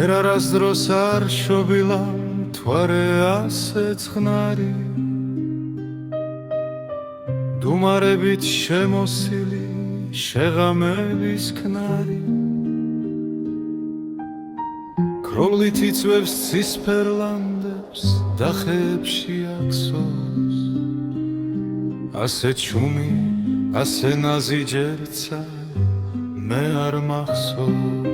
კერარასდროს არ შობილა მთვარე ასე ცხნარი დუმარებით შემოსილი შეღამების ქნარი ქრომლით იწვევს ცისფერ ლანდებს და ხეებში აქსოს ასე ჩუმი ასე ნაზი ჯერცა მე არ მახსოვს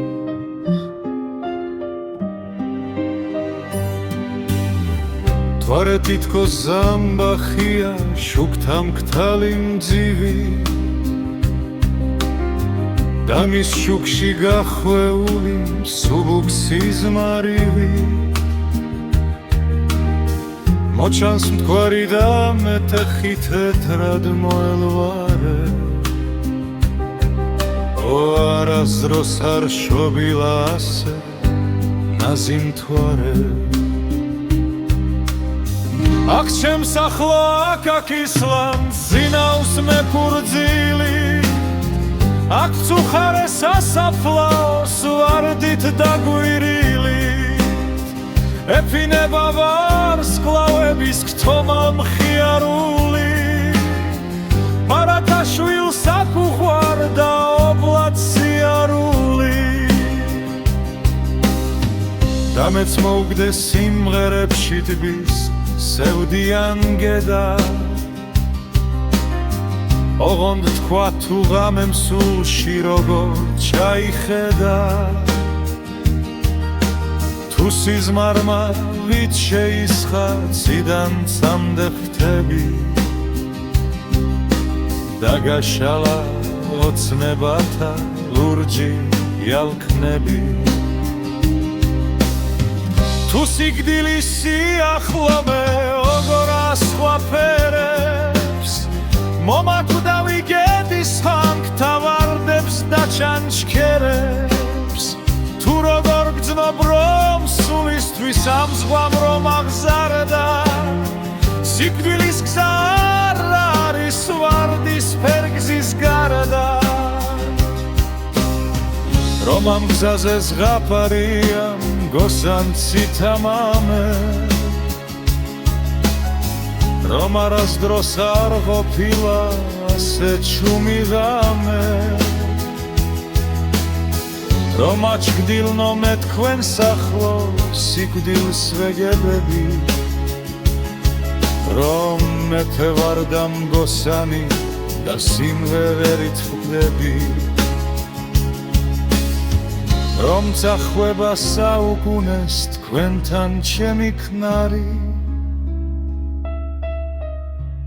მთვარე თითქოს ზამბახია შუქთა მკთალი მძივი და მის შუქში გახვეული მსუბუქსის მარივი მოჩანს მთვარი და მეტეხი თეთრად მოელვარე ო არასდროს არ შობილა ასე ნაზი მთვარე აქ ჩემს ახლო აქ ისლამ ზინავს მე ფურძილი აქ წუხარე სასაფლაოს ვარდით დაგვირილით ეფინება ვარსკვლავების გთომა მხიარული ბარათაშვილს აქ უყვარდა ობლად სიარული და მეც მოვგდეს სიმღერებში ტბის სევდიან გედა ოღონდ თქვა თუ ღამემ სულში როგორ ჩაიხედა თუ სიზმარმავით შეისხა ციდან წამდე ღვთები და გაშალა ოცნებათა ლურჯი იალქნები თუ სიკვდილის სიახლოვე როგორ ასხვაფერებს მომაკვდავი გედის ხანქთა ვარდებს და ჩანჩქერებს თუ როგორ გძნობ რომ სულისთვის ამ ზღვამ რომ აღზარდა სიკვდილის გზა არ არის ვარდის ფერგზის გარდა რომ ამ გზაზე ზღაპარია გოსანცით ამამე რომ არასდროს არ ყოფილა ასე ჩუმი ღამე რომ აჩგდილნო მე თქვენს ახლო სიკვდილს ვეგებები რომ მეფე ვარ და მგოსანი და სიმღერით ვხვდები რომ წახვება საუკუნეს თქვენთან ჩემი ქნარი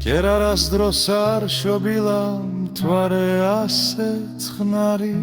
კერარასდროს არ შობილა მთვარე ასე ცხნარი